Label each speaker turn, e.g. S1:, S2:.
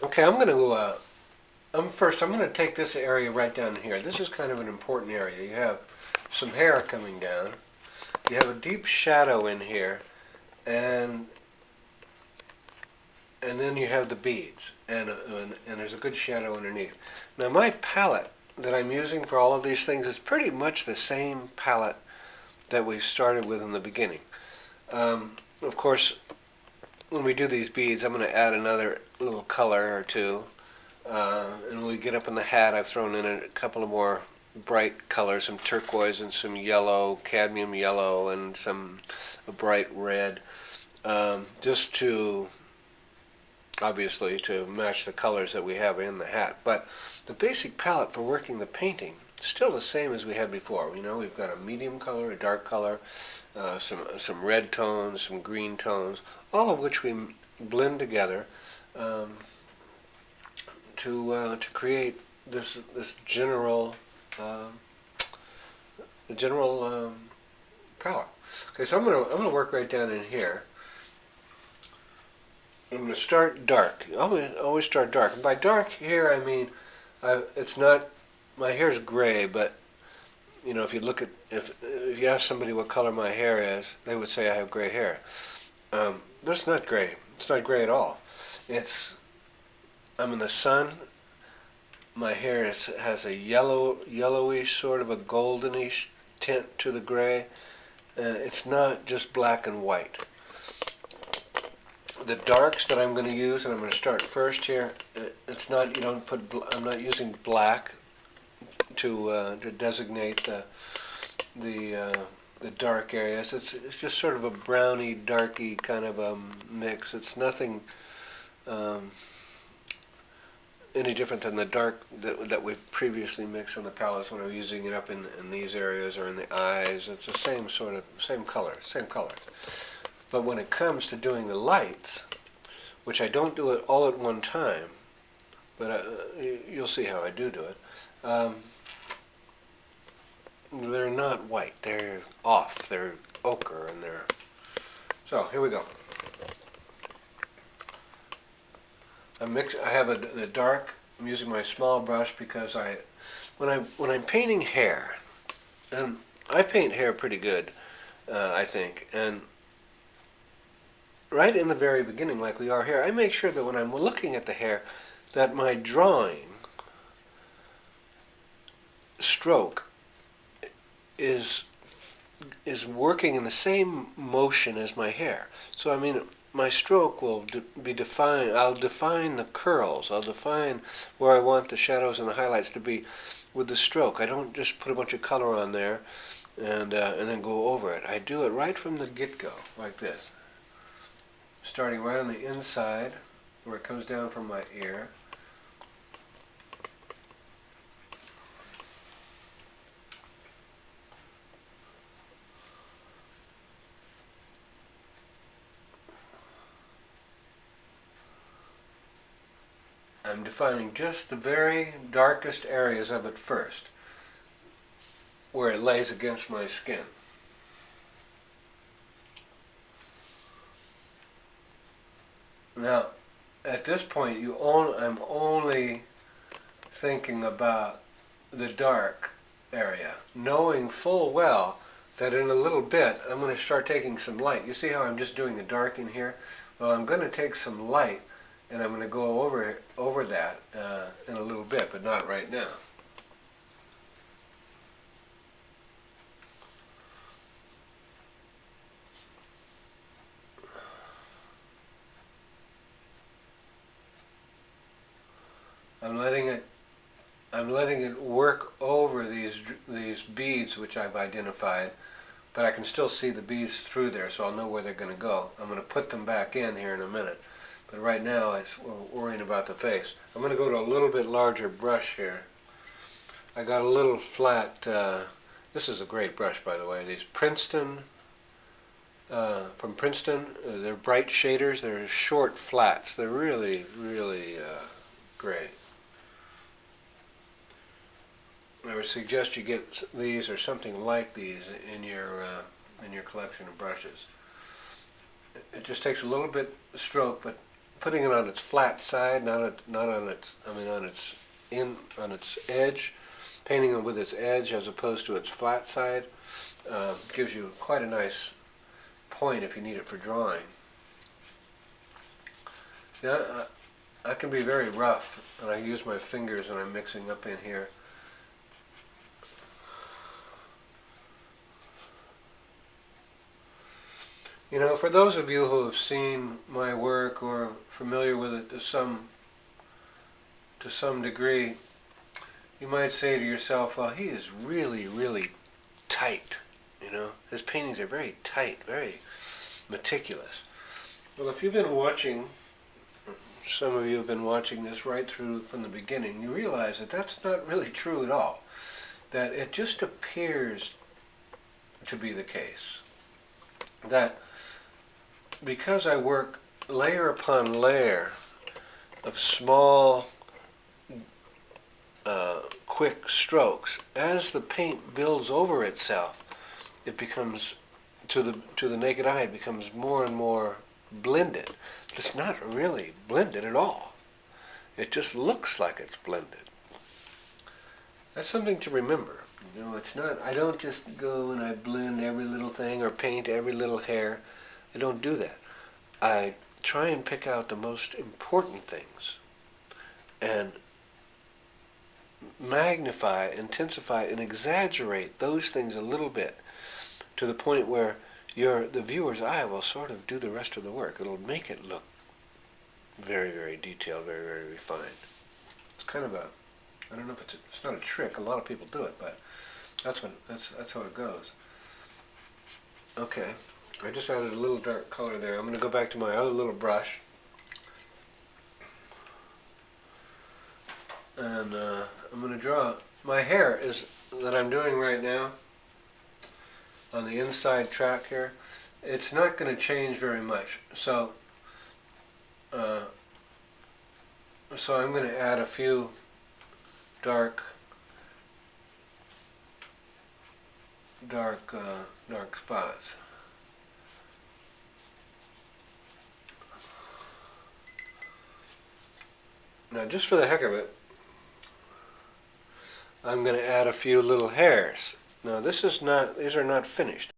S1: Okay, I'm going to I'm going to take this area right down here. This is kind of an important area. You have some hair coming down. You have a deep shadow in here, and then you have the beads, and there's a good shadow underneath. Now my palette that I'm using for all of these things is pretty much the same palette that we started with in the beginning. Of course, when we do these beads, I'm going to add another little color or two. And when we get up in the hat, I've thrown in a couple of more bright colors, some turquoise and some yellow, cadmium yellow, and some bright red, just to obviously to match the colors that we have in the hat. But the basic palette for working the painting is still the same as we had before. You know, we've got a medium color, a dark color, some red tones, some green tones, all of which we blend together um, to create this general um, palette. Okay, so I'm gonna work right down in here. I'm going to start dark. Always start dark. And by dark here, I mean it's not. My hair's gray, but you know, if you look at if you ask somebody what color my hair is, they would say I have gray hair. But it's not gray. It's not gray at all. It's I'm in the sun. My hair has a yellowish, sort of a goldenish tint to the gray. It's not just black and white. The darks that I'm going to use, and I'm going to start first here. It's not you don't put. I'm not using black to designate the uh, the dark areas. It's just sort of a browny, darky kind of a mix. It's nothing um, any different than the dark that we've previously mixed on the palettes when I'm using it up in these areas or in the eyes. It's the same sort of same colors. But when it comes to doing the lights, which I don't do it all at one time, but you'll see how I do it. Um, they're not white. They're off. They're ochre, and they're. So here we go. I have a dark. I'm using my small brush because when I'm painting hair, and I paint hair pretty good, I think, and right in the very beginning, like we are here, I make sure that when I'm looking at the hair, that my drawing stroke is working in the same motion as my hair. So I mean, my stroke will be defined. I'll define the curls. I'll define where I want the shadows and the highlights to be with the stroke. I don't just put a bunch of color on there and then go over it. I do it right from the get-go, like this, starting right on the inside where it comes down from my ear. I'm defining just the very darkest areas of it first, where it lays against my skin. Now, at this point, I'm only thinking about the dark area, knowing full well that in a little bit I'm going to start taking some light. You see how I'm just doing the dark in here? Well, I'm going to take some light and I'm going to go over that in a little bit, but not right now. I'm letting it I'm letting it work over these beads which I've identified, but I can still see the beads through there, so I'll know where they're going to go. I'm going to put them back in here in a minute, but right now we're worrying about the face. I'm going to go to a little bit larger brush here. I got a little flat. This is a great brush, by the way. These Princeton from Princeton. They're bright shaders. They're short flats. They're really great. I would suggest you get these or something like these in your collection of brushes. It just takes a little bit of stroke, but putting it on its flat side, not on its, on its edge, painting it with its edge as opposed to its flat side, gives you quite a nice point if you need it for drawing. Yeah, I can be very rough, and I use my fingers when I'm mixing up in here. You know, for those of you who have seen my work or are familiar with it to some degree, you might say to yourself, well, he is really, really tight. You know, his paintings are very tight, very meticulous. Well, if you've been watching, some of you have been watching this right through from the beginning, you realize that that's not really true at all. That it just appears to be the case. That because I work layer upon layer of small, quick strokes, as the paint builds over itself, it becomes, to the naked eye, it becomes more and more blended. But it's not really blended at all. It just looks like it's blended. That's something to remember. You know, it's not, I don't just go and I blend every little thing or paint every little hair. I don't do that. I try and pick out the most important things and magnify, intensify, and exaggerate those things a little bit to the point where the viewer's eye will sort of do the rest of the work. It'll make it look very, very detailed, very, very refined. It's kind of a, I don't know if it's not a trick. A lot of people do it, but that's how it goes. Okay, I just added a little dark color there. I'm going to go back to my other little brush, and I'm going to draw. My hair is that I'm doing right now on the inside track here. It's not going to change very much, so I'm going to add a few dark spots. Now, just for the heck of it, I'm going to add a few little hairs. Now, these are not finished.